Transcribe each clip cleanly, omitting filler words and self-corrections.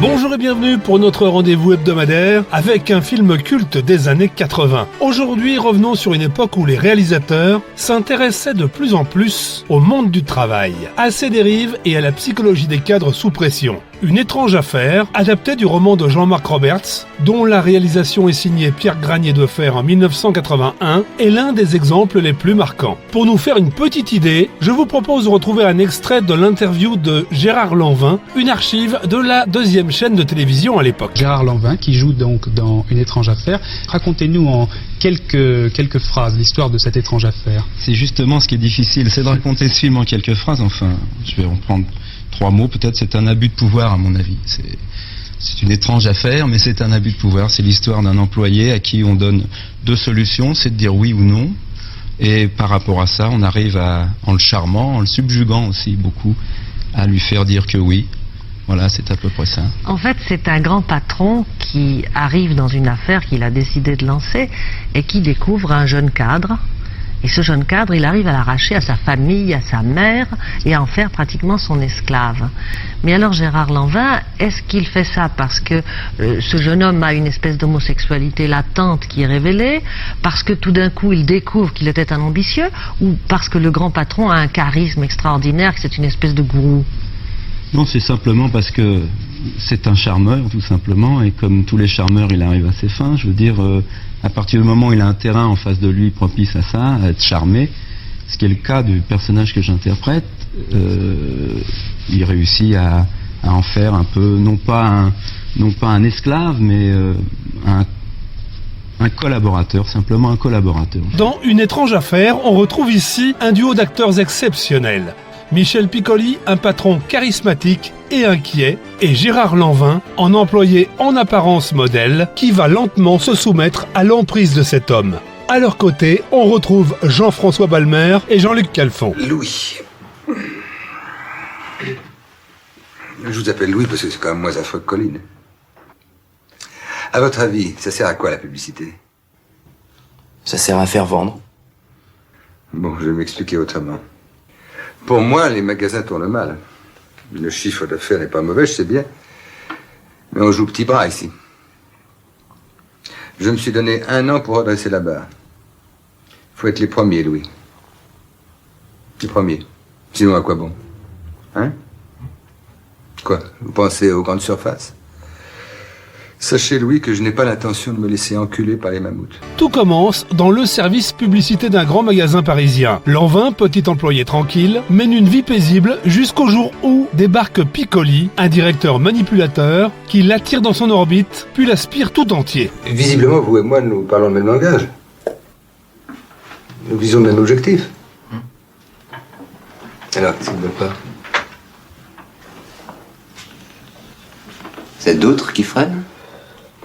Bonjour et bienvenue pour notre rendez-vous hebdomadaire avec un film culte des années 80. Aujourd'hui, revenons sur une époque où les réalisateurs s'intéressaient de plus en plus au monde du travail, à ses dérives et à la psychologie des cadres sous pression. Une étrange affaire, adaptée du roman de Jean-Marc Roberts, dont la réalisation est signée Pierre Granier-Defer en 1981, est l'un des exemples les plus marquants. Pour nous faire une petite idée, je vous propose de retrouver un extrait de l'interview de Gérard Lanvin, une archive de la deuxième chaîne de télévision à l'époque. Gérard Lanvin, qui joue donc dans Une étrange affaire. Racontez-nous en quelques phrases l'histoire de cette étrange affaire. C'est justement ce qui est difficile, c'est de raconter ce film en quelques phrases. Enfin, je vais en prendre 3 mots, peut-être. C'est un abus de pouvoir, à mon avis. C'est une étrange affaire, mais c'est un abus de pouvoir. C'est l'histoire d'un employé à qui on donne 2 solutions, c'est de dire oui ou non. Et par rapport à ça, on arrive en le charmant, en le subjuguant aussi beaucoup, à lui faire dire que oui. Voilà, c'est à peu près ça. En fait, c'est un grand patron qui arrive dans une affaire qu'il a décidé de lancer et qui découvre un jeune cadre. Et ce jeune cadre, il arrive à l'arracher à sa famille, à sa mère, et à en faire pratiquement son esclave. Mais alors Gérard Lanvin, est-ce qu'il fait ça parce que ce jeune homme a une espèce d'homosexualité latente qui est révélée, parce que tout d'un coup il découvre qu'il était un ambitieux, ou parce que le grand patron a un charisme extraordinaire, que c'est une espèce de gourou? Non, c'est simplement parce que c'est un charmeur, tout simplement, et comme tous les charmeurs, il arrive à ses fins. Je veux dire, à partir du moment où il a un terrain en face de lui propice à ça, à être charmé, ce qui est le cas du personnage que j'interprète, il réussit à en faire un peu, non pas un esclave, mais un collaborateur, simplement un collaborateur. Dans Une étrange affaire, on retrouve ici un duo d'acteurs exceptionnels. Michel Piccoli, un patron charismatique et inquiet, et Gérard Lanvin, un employé en apparence modèle, qui va lentement se soumettre à l'emprise de cet homme. À leur côté, on retrouve Jean-François Balmer et Jean-Luc Calfon. Louis. Je vous appelle Louis parce que c'est quand même moins affreux que Colline. À votre avis, ça sert à quoi la publicité? Ça sert à faire vendre. Bon, je vais m'expliquer autrement. Pour moi, les magasins tournent mal. Le chiffre d'affaires n'est pas mauvais, je sais bien. Mais on joue petit bras ici. Je me suis donné 1 an pour redresser la barre. Il faut être les premiers, Louis. Les premiers. Sinon, à quoi bon? Hein? Quoi? Vous pensez aux grandes surfaces? Sachez, Louis, que je n'ai pas l'intention de me laisser enculer par les mammouths. Tout commence dans le service publicité d'un grand magasin parisien. Lanvin, petit employé tranquille, mène une vie paisible jusqu'au jour où débarque Piccoli, un directeur manipulateur, qui l'attire dans son orbite, puis l'aspire tout entier. Visiblement, vous et moi, nous parlons le même langage. Nous visons le même objectif. Alors, qu'est-ce qu'il ne veut pas? C'est d'autres qui freinent?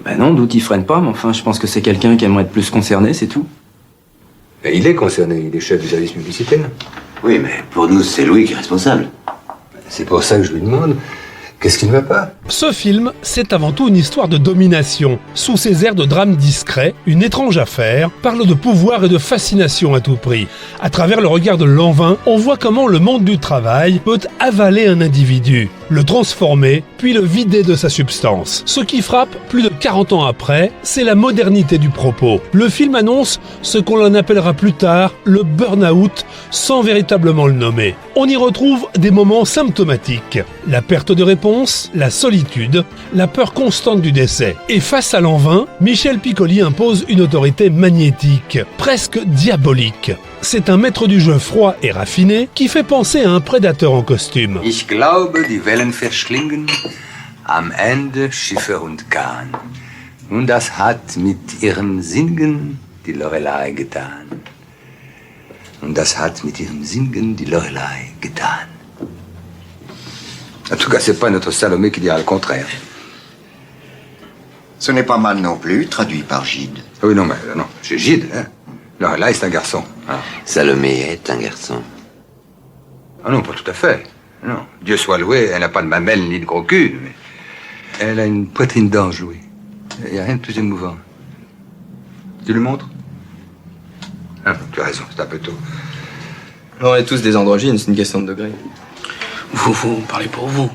Ben non, d'autres ils freinent pas, mais enfin, je pense que c'est quelqu'un qui aimerait être plus concerné, c'est tout. Mais il est concerné, il est chef du service publicitaire. Oui, mais pour nous, c'est Louis qui est responsable. C'est pour ça que je lui demande, qu'est-ce qui ne va pas? Ce film, c'est avant tout une histoire de domination. Sous ses airs de drame discret, Une étrange affaire parle de pouvoir et de fascination à tout prix. À travers le regard de Lanvin, on voit comment le monde du travail peut avaler un individu, le transformer, puis le vider de sa substance. Ce qui frappe, plus de 40 ans après, c'est la modernité du propos. Le film annonce ce qu'on en appellera plus tard le burn-out, sans véritablement le nommer. On y retrouve des moments symptomatiques. La perte de réponse, la solitude, la peur constante du décès. Et face à Lanvin, Michel Piccoli impose une autorité magnétique, presque diabolique. C'est un maître du jeu froid et raffiné qui fait penser à un prédateur en costume. Ich glaube, die Wellen verschlingen, am Ende Schiffe und Kahn. Und das hat mit ihrem Singen die Lorelei getan. Und das hat mit ihrem Singen die Lorelei getan. En tout cas, c'est pas notre Salomé qui dira le contraire. Ce n'est pas mal non plus, traduit par Gide. Oui, non, mais non, c'est Gide, hein. Lorelai, c'est un garçon. Ah. Salomé est un garçon. Ah non, pas tout à fait. Non, Dieu soit loué, elle n'a pas de mamelle ni de gros cul, mais elle a une poitrine d'ange, Louis. Il n'y a rien de plus émouvant. Tu lui montres? Ah, tu as raison, c'est un peu tôt. On est tous des androgynes, c'est une question de degré. Vous parlez pour vous.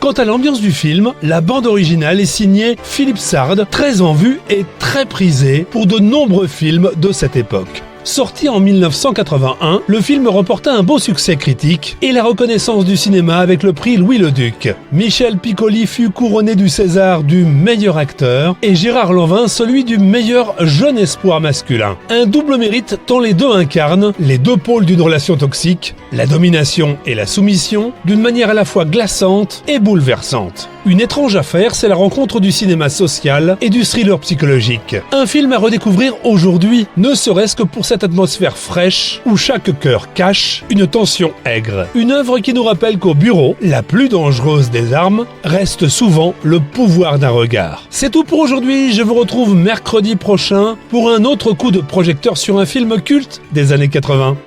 Quant à l'ambiance du film, la bande originale est signée Philippe Sard, très en vue et très prisé pour de nombreux films de cette époque. Sorti en 1981, le film remporta un beau succès critique et la reconnaissance du cinéma avec le prix Louis-le-Duc. Michel Piccoli fut couronné du César du meilleur acteur et Gérard Lanvin celui du meilleur jeune espoir masculin. Un double mérite tant les deux incarnent les deux pôles d'une relation toxique, la domination et la soumission, d'une manière à la fois glaçante et bouleversante. Une étrange affaire, c'est la rencontre du cinéma social et du thriller psychologique. Un film à redécouvrir aujourd'hui, ne serait-ce que pour cette atmosphère fraîche où chaque cœur cache une tension aigre. Une œuvre qui nous rappelle qu'au bureau, la plus dangereuse des armes reste souvent le pouvoir d'un regard. C'est tout pour aujourd'hui, je vous retrouve mercredi prochain pour un autre coup de projecteur sur un film culte des années 80.